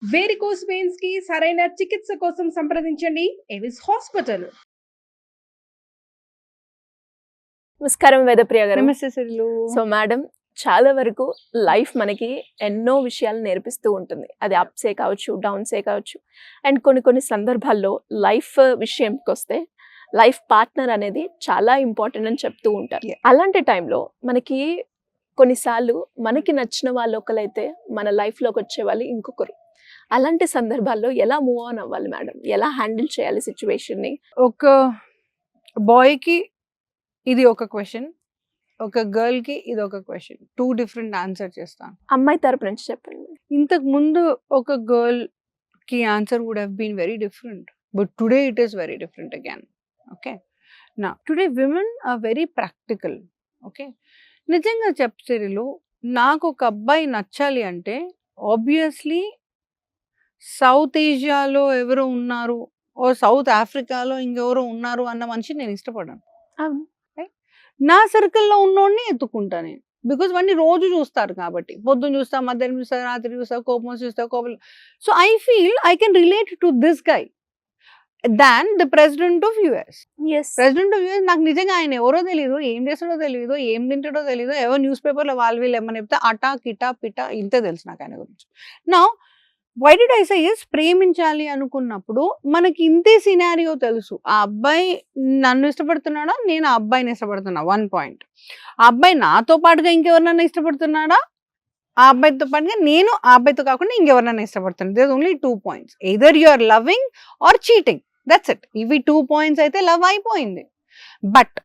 Varicose veins కి సరైన చికిత్స కోసం సంప్రదించండి ఎవిస్ హాస్పిటల్. నమస్కారం వేదప్రియ గారు. నమస్తే సిరిలు. సో మేడం, చాలా వరకు లైఫ్ మనకి ఎన్నో విషయాలు నేర్పిస్తూ ఉంటుంది. అది అప్సే కావచ్చు, డౌన్సే కావచ్చు. అండ్ కొన్ని సందర్భాల్లో లైఫ్ విషయంకి వస్తే లైఫ్ పార్ట్నర్ అనేది చాలా ఇంపార్టెంట్ అని చెప్తూ ఉంటారు. అలాంటి టైంలో మనకి కొన్నిసార్లు మనకి నచ్చిన వాళ్ళు ఒకరైతే మన లైఫ్లోకి వచ్చే వాళ్ళు ఇంకొకరు. అలాంటి సందర్భాల్లో ఎలా మూవ్ ఆన్ అవ్వాలి మేడం? ఎలా హ్యాండిల్ చేయాలి సిచ్యువేషన్ని? ఒక బాయ్కి ఇది ఒక క్వశ్చన్, ఒక గర్ల్కి ఇది ఒక క్వశ్చన్. 2 డిఫరెంట్ ఆన్సర్ చేస్తాను. అమ్మాయి తరపు నుంచి చెప్పండి. ఇంతకు ముందు ఒక గర్ల్కి answer would have been very different, but today it is very different again. Okay, నా today women are very practical. Okay, నిజంగా చెప్తారు, నాకు ఒక అబ్బాయి నచ్చాలి అంటే ఆబ్వియస్లీ సౌత్ ఏషియాలో ఎవరో ఉన్నారు, ఓ సౌత్ ఆఫ్రికాలో ఇంకెవరో ఉన్నారు అన్న మనిషి నేను ఇష్టపడాను. నా సర్కిల్లో ఉన్నోడిని ఎత్తుకుంటా నేను, బికాజ్ వాడిని రోజు చూస్తారు కాబట్టి. పొద్దున్న చూస్తా, మధ్యాహ్నం చూస్తా, రాత్రి చూస్తా, కోపం చూస్తా, కోపం. So I feel I can relate to this guy than the president of US. President of US నాకు నిజంగా ఆయన ఎవరో తెలియదు, ఏం చేస్తాడో తెలియదు, ఏం తింటాడో తెలియదు. ఎవరో న్యూస్ పేపర్లో వాళ్ళు వీళ్ళు ఏమని చెప్తే అటా కిటా పిటా ఇంతే తెలుసు నాకు ఆయన గురించి. నా why did I say yes, ప్రేమించాలి అనుకున్నప్పుడు మనకి ఇంతే సినారియో తెలుసు. ఆ అబ్బాయి నన్ను ఇష్టపడుతున్నాడా, నేను ఆ అబ్బాయిని ఇష్టపడుతున్నా, 1 పాయింట్. ఆ అబ్బాయి నాతో పాటుగా ఇంకెవరినైనా ఇష్టపడుతున్నాడా, ఆ అబ్బాయితో పాటుగా నేను ఆ అబ్బాయితో కాకుండా ఇంకెవరినైనా ఇష్టపడుతున్నాను. There only 2 points, either you are loving or cheating, that's it. ఇవి 2 పాయింట్స్ అయితే లవ్ అయిపోయింది. But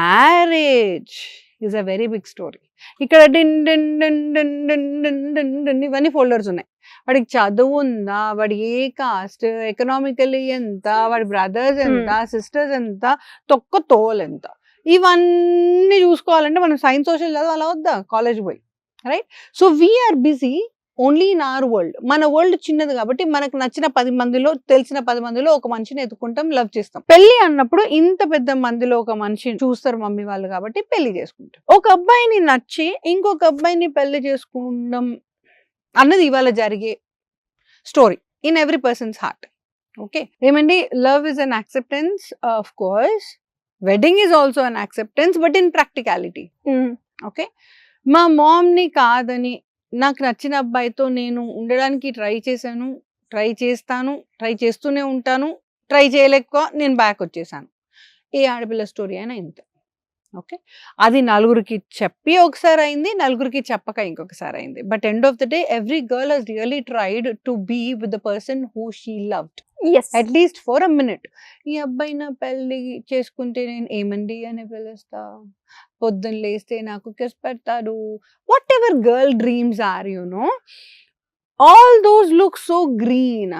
marriage is a very big story. ఇక్కడ డిన్ డిన్ డిన్ డిన్ డిన్ డిన్ డిన్ డిన్ ఇవన్నీ ఫోల్డర్స్ ఉన్నాయి. వాడికి చదువు ఉందా, వాడి ఏ కాస్ట్, ఎకనామికలీ ఎంత, వాడి బ్రదర్స్ ఎంత, సిస్టర్స్ ఎంత, తొక్క తోలు ఎంత, ఇవన్నీ చూసుకోవాలంటే మనం సైన్స్ సోషల్ చదవాలి వద్దా, కాలేజ్ పోయి, right? So we are busy only in our world. మన వరల్డ్ చిన్నది కాబట్టి మనకు నచ్చిన 10 మందిలో, తెలిసిన 10 మందిలో ఒక మనిషిని ఎత్తుకుంటాం, లవ్ చేస్తాం. పెళ్లి అన్నప్పుడు ఇంత పెద్ద మందిలో ఒక మనిషిని చూస్తారు మమ్మీ వాళ్ళు కాబట్టి పెళ్లి చేసుకుంటాం. ఒక అబ్బాయిని నచ్చి ఇంకొక అబ్బాయిని పెళ్లి చేసుకుంటాం అన్నది ఇవాళ జరిగే story in every persons heart. Okay, ఏమండి, love is an acceptance, of course wedding is also an acceptance, but in practicality. Okay, మా మామ్ని కాదని నాకు నచ్చిన అబ్బాయితో నేను ఉండడానికి ట్రై చేశాను, ట్రై చేస్తాను, ట్రై చేస్తూనే ఉంటాను, ట్రై చేయలేక నేను బ్యాక్ వచ్చేసాను. ఏ ఆడపిల్ల స్టోరీ అయినా ఇంత. ఓకే, అది నలుగురికి చెప్పి ఒకసారి అయింది, నలుగురికి చెప్పక ఇంకొకసారి అయింది. But end of the day every girl has really tried to be with the person who she loved, at least for a minute. ఈ అబ్బాయి నా పెళ్లి చేసుకుంటే నేను ఏమండి అని పిలుస్తా, పొద్దున్న లేస్తే నాకు కిస్ పెడతాడు, what girl dreams are, you know, all those look so green.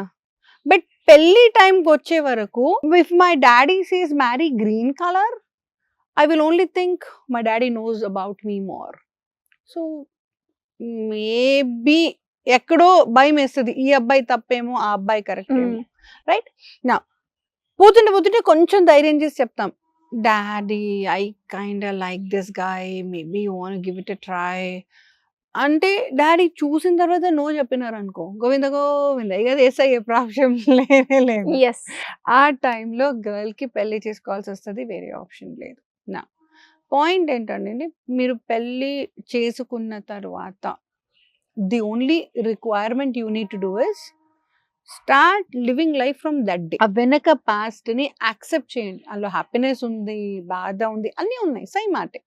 But పెళ్లి టైంకి వచ్చే వరకు if my daddy says marry green colour, I will only think my daddy knows about me more. So maybe ఎక్కడో భయం వేస్తుంది, ఈ అబ్బాయి తప్పేమో, ఆ అబ్బాయి కరెక్ట్ ఏమో, రైట్? నా పోతుంటే కొంచెం ధైర్యం చేసి చెప్తాం, daddy I kind like this guy, maybe you want give it a try అంటే డాడీ చూసిన తర్వాత నో చెప్పినారు అనుకో, గోవింద గోవింద, ఇక వేసా ఏ ప్రాబ్లం లేనే లేదు. ఆ టైంలో గర్ల్కి పెళ్లి చేసుకోవాల్సి వస్తుంది, వేరే ఆప్షన్ లేదు. నా పాయింట్ ఏంటంటే, మీరు పెళ్ళి చేసుకున్న తర్వాత the only requirement you need to do is start living life from that day. ఆ వెనక పాస్ట్ని యాక్సెప్ట్ చేయండి. అందులో హ్యాపీనెస్ ఉంది, బాధ ఉంది, అన్నీ ఉన్నాయి, సై మాటే.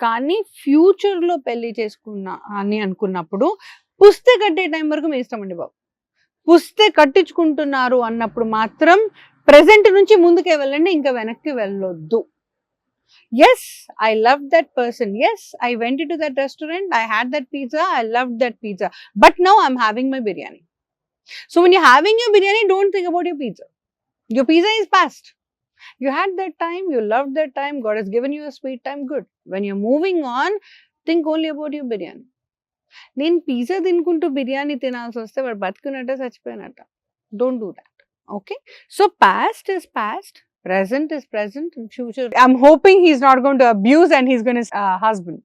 కానీ ఫ్యూచర్లో పెళ్లి చేసుకున్నా అని అనుకున్నప్పుడు పుస్తే కట్టే టైం వరకు మీ ఇష్టం అండి బాబు. పుస్తే కట్టించుకుంటున్నారు అన్నప్పుడు మాత్రం ప్రెసెంట్ నుంచి ముందుకే వెళ్ళండి, ఇంకా వెనక్కి వెళ్ళొద్దు. Yes, I loved that person. Yes, I went into that restaurant. I had that pizza. I loved that pizza. But now I'm having my biryani. So when you're having your biryani, don't think about your pizza. Your pizza is past. You had that time. You loved that time. God has given you a sweet time. Good. When you're moving on, think only about your biryani. నేను pizza తినుకుంటూ బిర్యానీ తినాల్సి వస్తే వాడు బతుకున్నట్ట చచ్చిపోయినట్ట. Don't do that. Okay? So past is past. Present is present, and future, I'm hoping he's not going to abuse and he's going to husband,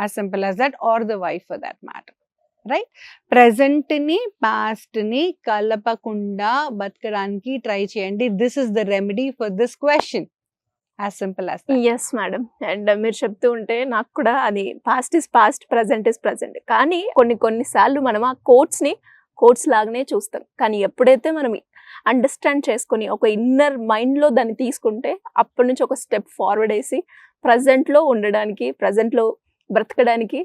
as simple as that, or the wife for that matter. Right? ప్రెజెంట్ని పాస్ట్ని కలపకుండా బతకడానికి try చేయండి. This is the remedy for this question. As simple as that. Yes madam. And మీరు చెప్తూ ఉంటే నాకు కూడా అది past is past, present is present. కానీ కొన్నిసార్లు మనం ఆ కోట్స్ లాగానే చూస్తాం. కానీ ఎప్పుడైతే మనం అండర్స్టాండ్ చేసుకొని ఒక ఇన్నర్ మైండ్లో దాన్ని తీసుకుంటే అప్పటి నుంచి ఒక స్టెప్ ఫార్వర్డ్ వేసి ప్రజెంట్లో ఉండడానికి, ప్రజెంట్లో బ్రతకడానికి,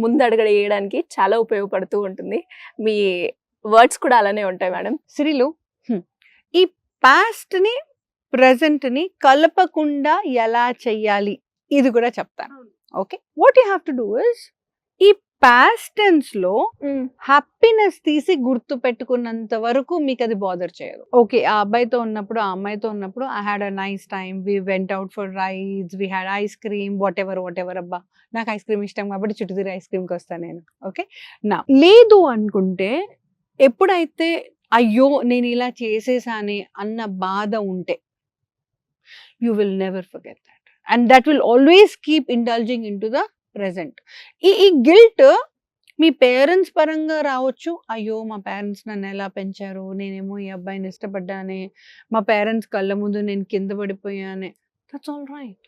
ముందడుగు వేయడానికి చాలా ఉపయోగపడుతూ ఉంటుంది. మీ వర్డ్స్ కూడా అలానే ఉంటాయి మేడం. శ్రీలు, ఈ పాస్ట్ని ప్రెజెంట్ని కలపకుండా ఎలా చెయ్యాలి ఇది కూడా చెప్తాను. Okay, what you have to do is ఈ పాస్ట్ టెన్స్ లో హ్యాపీనెస్ తీసి గుర్తు పెట్టుకున్నంత వరకు మీకు అది బాదర్ చేయదు. ఓకే, ఆ అబ్బాయితో ఉన్నప్పుడు, ఆ అమ్మాయితో ఉన్నప్పుడు I had a nice time, we went out for rides, we had ice cream, what అబ్బా నాకు ఐస్ క్రీమ్ ఇష్టం కాబట్టి చుట్టుతిరి ఐస్ క్రీమ్కి వస్తాను నేను. ఓకే, నా లేదు అనుకుంటే ఎప్పుడైతే అయ్యో నేను ఇలా చేసేసానే అన్న బాధ ఉంటే you will never forget that, and that will always keep indulging into the present. ఈ గిల్ట్ మీ పేరెంట్స్ పరంగా రావచ్చు. అయ్యో మా పేరెంట్స్ నన్ను ఎలా పెంచారు, నేనేమో ఈ అబ్బాయిని ఇష్టపడ్డానే, మా పేరెంట్స్ కళ్ళ ముందు నేను కింద పడిపోయానే. That's all right.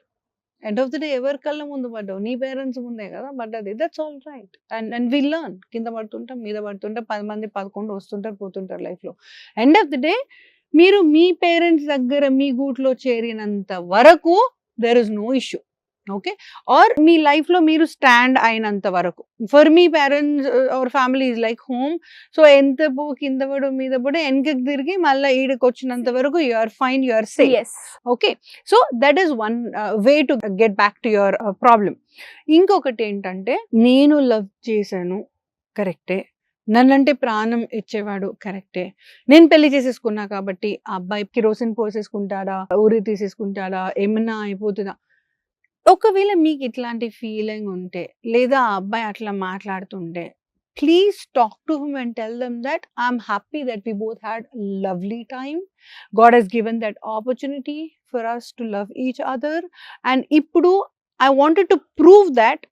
End of the day ఎవరి కళ్ళ ముందు పడ్డావు? నీ పేరెంట్స్ ముందే కదా పడ్డది. That's all right. And we learn. కింద పడుతుంటాం, మీద పడుతుంటాం, 10 మంది 11 వస్తుంటారు పోతుంటారు లైఫ్లో. ఎండ్ ఆఫ్ ద డే మీరు మీ పేరెంట్స్ దగ్గర మీ గూట్లో చేరినంత వరకు there is no issue. Okay, or మీ లైఫ్లో మీరు స్టాండ్ అయినంత వరకు. ఫర్ మీ parents our family is like home. So ఎంత పో, కింద పడు, మీద పడు, వెనకకి తిరిగి మళ్ళీ ఈడకి వచ్చినంత వరకు you are fine, you are safe. Okay, so that is one way to get back to your problem. ఇంకొకటి ఏంటంటే, నేను లవ్ చేశాను కరెక్టే, నన్నంటే ప్రాణం ఇచ్చేవాడు కరెక్టే, నేను పెళ్లి చేసేసుకున్నా కాబట్టి ఆ అబ్బాయి కిరోసిన్ పోసేసుకుంటాడా, ఊరి తీసేసుకుంటాడా, ఏమన్నా అయిపోతుందా? ఒకవేళ మీకు ఇట్లాంటి ఫీలింగ్ ఉంటే, లేదా ఆ అబ్బాయి అట్లా మాట్లాడుతుంటే, please talk to him and tell them that I'm happy that we both had lovely time. God he's given that opportunity for us to love each other. And ఇప్పుడు I wanted to prove that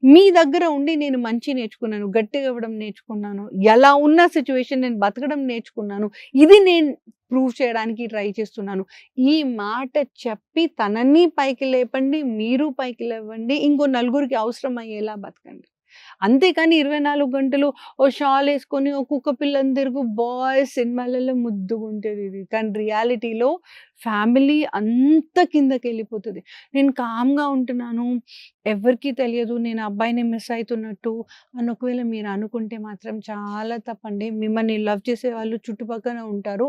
మీ దగ్గర ఉండి నేను మంచి నేర్చుకున్నాను, గట్టిగా ఇవ్వడం నేర్చుకున్నాను, ఎలా ఉన్న సిచ్యువేషన్ నేను బతకడం నేర్చుకున్నాను, ఇది నేను ప్రూవ్ చేయడానికి ట్రై చేస్తున్నాను. ఈ మాట చెప్పి తనని పైకి లేపండి, మీరు పైకి లేవండి, ఇంకో నలుగురికి అవసరం అయ్యేలా బతకండి. అంతేకాని 24 గంటలు ఓ షాల్ వేసుకొని ఓ కుక్క పిల్లని తిరుగు బాయ్స్ సినిమాలలో ముద్దుగుంటేది ఇది. కానీ రియాలిటీలో ఫ్యామిలీ అంత కిందకి వెళ్ళిపోతుంది. నేను కామ్గా ఉంటున్నాను, ఎవరికీ తెలియదు నేను అబ్బాయిని మిస్ అవుతున్నట్టు అని ఒకవేళ మీరు అనుకుంటే మాత్రం చాలా తప్పండి. మిమ్మల్ని లవ్ చేసే వాళ్ళు చుట్టుపక్కల ఉంటారు.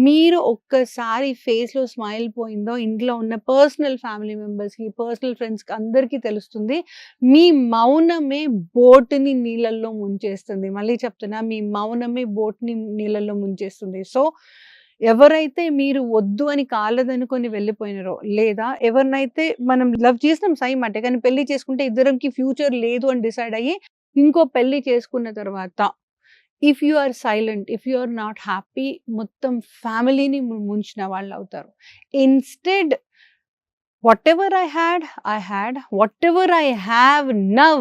మీరు ఒక్కసారి ఫేస్లో స్మైల్ పోయిందో ఇంట్లో ఉన్న పర్సనల్ ఫ్యామిలీ మెంబర్స్కి, పర్సనల్ ఫ్రెండ్స్కి అందరికీ తెలుస్తుంది. మీ మౌనమే బోట్ని నీళ్ళల్లో ముంచేస్తుంది. మళ్ళీ చెప్తున్నా, మీ మౌనమే బోట్ని నీళ్ళల్లో ముంచేస్తుంది. సో ఎవరైతే మీరు వద్దు అని కాలదనుకొని వెళ్ళిపోయినారో, లేదా ఎవరినైతే మనం లవ్ చేసినాం సైమ్ అంటే, కానీ పెళ్లి చేసుకుంటే ఇద్దరికి ఫ్యూచర్ లేదు అని డిసైడ్ అయ్యి ఇంకో పెళ్లి చేసుకున్న తర్వాత if you are silent, if you are not happy, మొత్తం ఫ్యామిలీని ముంచిన వాళ్ళు అవుతారు. Instead whatever I had, whatever I have now,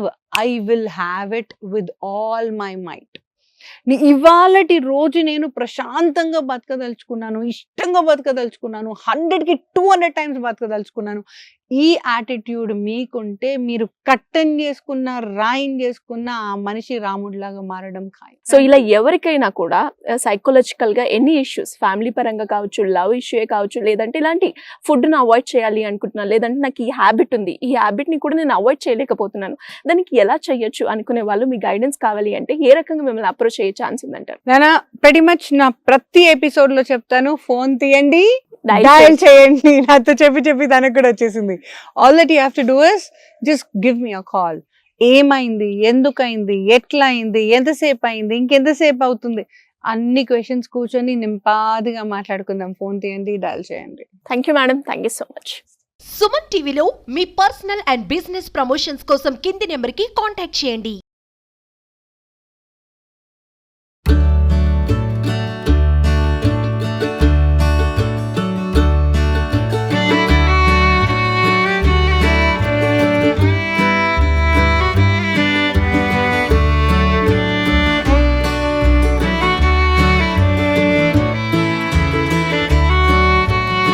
I will have it with all my might. ఇవాళటి రోజు నేను ప్రశాంతంగా బతకదలుచుకున్నాను, ఇష్టంగా బతకదలుచుకున్నాను, 100కి 200 టైమ్స్ బతకదలుచుకున్నాను. ఈ యాటిట్యూడ్ మీకుంటే మీరు కట్టన్ చేసుకున్న, రాయిన్ చేసుకున్న ఆ మనిషి రాముడిలాగా మారడం ఖాయం. సో ఇలా ఎవరికైనా కూడా సైకలాజికల్ గా ఎన్ని ఇష్యూస్, ఫ్యామిలీ పరంగా కావచ్చు, లవ్ ఇష్యూ కావచ్చు, లేదంటే ఇలాంటి ఫుడ్ ను అవాయిడ్ చేయాలి అనుకుంటున్నాను, లేదంటే నాకు ఈ హ్యాబిట్ ఉంది, ఈ హ్యాబిట్ ని కూడా నేను అవాయిడ్ చేయలేకపోతున్నాను, దానికి ఎలా చేయొచ్చు అనుకునే వాళ్ళు మీ గైడెన్స్ కావాలి అంటే ఏ రకంగా మిమ్మల్ని అప్రోచ్ అయ్యే ఛాన్స్ ఉందంటారు? నేను pretty much నా ప్రతి ఎపిసోడ్ లో చెప్తాను, ఫోన్ తీయండి, డయల్ చేయండి. నాతో చెప్పి తనకు కూడా వచ్చేసింది. All that you have to do is just give me a call. ఏమైంది, ఎందుకైంది, ఎట్లా అయింది, ఎంతసేపు అయింది, ఇంకెంతసేపు అవుతుంది, అన్ని క్వశ్చన్స్ కూర్చొని నింపాదిగా మాట్లాడుకుందాం. ఫోన్ తీయండి, డయల్ చేయండి. Thank you madam, thank you so much. Suman టీవీలో మీ పర్సనల్ అండ్ బిజినెస్ ప్రమోషన్స్ కోసం కింది నెంబర్కి కాంటాక్ట్ చేయండి.